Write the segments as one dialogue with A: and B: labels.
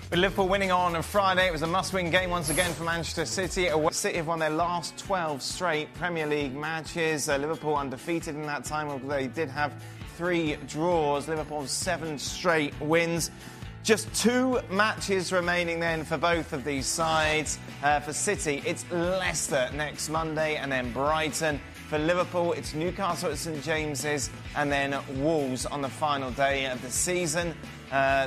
A: With Liverpool winning on Friday, it was a must-win game once again for Manchester City. City have won their last 12 straight Premier League matches. Liverpool undefeated in that time, although they did have 3 draws. Liverpool's 7 straight wins. Just 2 matches remaining then for both of these sides. For City, it's Leicester next Monday and then Brighton. For Liverpool, it's Newcastle at St James's and then Wolves on the final day of the season.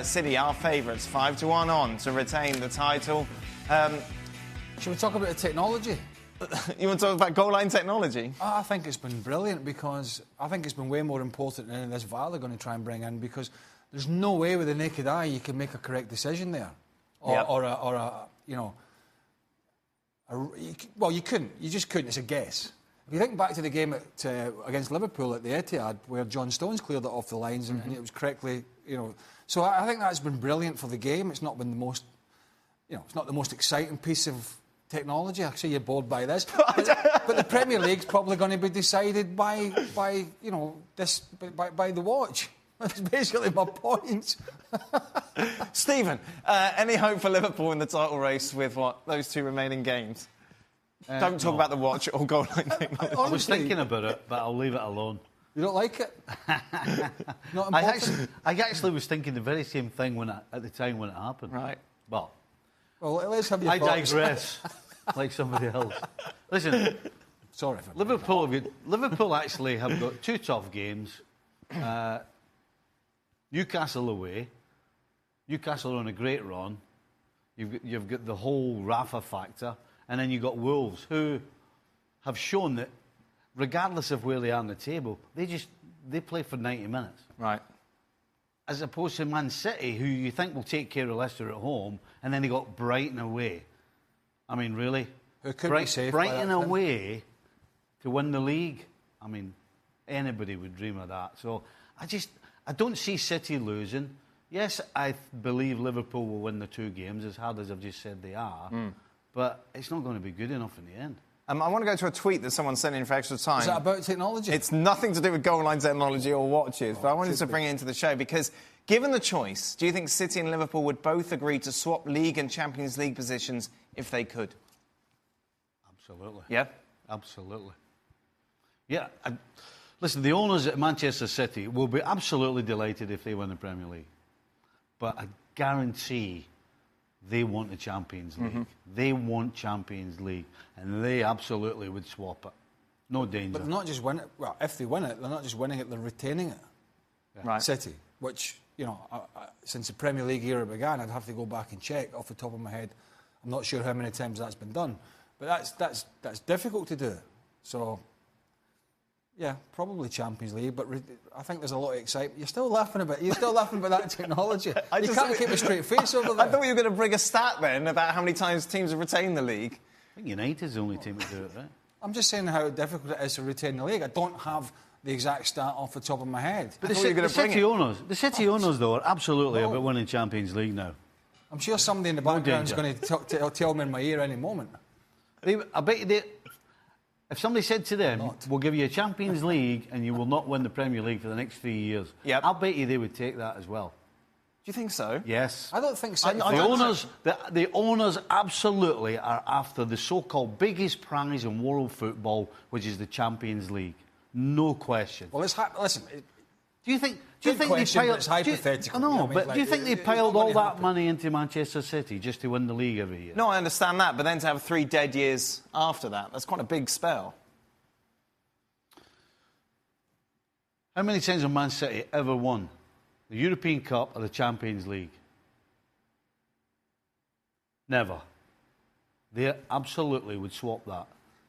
A: City are favourites, 5-1 on to retain the title.
B: Should we talk about the technology?
A: You want to talk about goal line technology?
B: I think it's been brilliant because I think it's been way more important than this VAR they're going to try and bring in, because there's no way with the naked eye you can make a correct decision there. Well, you couldn't. You just couldn't. It's a guess. If you think back to the game against Liverpool at the Etihad, where John Stones cleared it off the lines and it was correctly, So I think that's been brilliant for the game. It's not been the most, it's not the most exciting piece of technology. I see you're bored by this, but the Premier League's probably going to be decided by the watch. That's basically my point.
A: Stephen, any hope for Liverpool in the title race with those 2 remaining games? Don't talk about the watch or goal line technology.
C: I was thinking about it, but I'll leave it alone.
B: You don't like it? Not important.
C: I actually was thinking the very same thing at the time when it happened.
A: Right.
C: Well,
B: let's have your
C: I
B: thoughts.
C: digress, like somebody else. Listen,
B: sorry.
C: Liverpool actually have got 2 tough games. Newcastle away. Newcastle are on a great run. You've got the whole Rafa factor, and then you've got Wolves, who have shown that, regardless of where they are on the table, they play for 90 minutes.
A: Right.
C: As opposed to Man City, who you think will take care of Leicester at home, and then they got Brighton away. I mean, really?
B: Who could be safe
C: Brighton away to win the league? I mean, anybody would dream of that. So I don't see City losing. Yes, I believe Liverpool will win the 2 games, as hard as I've just said they are. But it's not going to be good enough in the end.
A: I want to go to a tweet that someone sent in for extra time.
B: Is that about technology?
A: It's nothing to do with goal line technology or watches, but I wanted to bring it into the show because, given the choice, do you think City and Liverpool would both agree to swap League and Champions League positions if they could?
C: Absolutely.
A: Yeah?
C: Absolutely. Yeah. Listen, the owners at Manchester City will be absolutely delighted if they win the Premier League. But I guarantee they want the Champions League. They want Champions League, and they absolutely would swap it. No danger.
B: But they're not just winning it. Well, if they win it, they're not just winning it, they're retaining it.
A: Yeah. Right.
B: City, which, since the Premier League era began, I'd have to go back and check off the top of my head. I'm not sure how many times that's been done. But that's difficult to do. So, yeah, probably Champions League, but I think there's a lot of excitement. You're still laughing about that technology. You can't keep a straight face over there.
A: I thought you were going to bring a stat then about how many times teams have retained the league.
C: I think United's the only team to do it, right?
B: I'm just saying how difficult it is to retain the league. I don't have the exact stat off the top of my head.
C: But the City owners, though, are absolutely about winning Champions League now.
B: I'm sure somebody in the background is going to tell me in my ear any moment.
C: I bet you if somebody said to them, we'll give you a Champions League and you will not win the Premier League for the next 3 years, I'll bet you they would take that as well.
A: Do you think so?
C: Yes.
B: I don't think so.
C: The owners absolutely are after the so-called biggest prize in world football, which is the Champions League. No question.
B: Well, listen.
C: Do you think
B: they piled?
C: It's hypothetical. Do you think they piled all that money into Manchester City just to win the league every year?
A: No, I understand that, but then to have 3 dead years after that's quite a big spell.
C: How many times have Man City ever won the European Cup or the Champions League? Never. They absolutely would swap that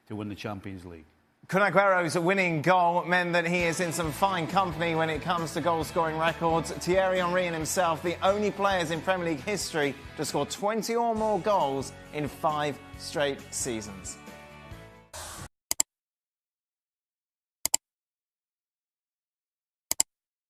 C: to win the Champions League.
A: Kun Aguero's winning goal meant that he is in some fine company when it comes to goal-scoring records. Thierry Henry and himself, the only players in Premier League history to score 20 or more goals in 5 straight seasons.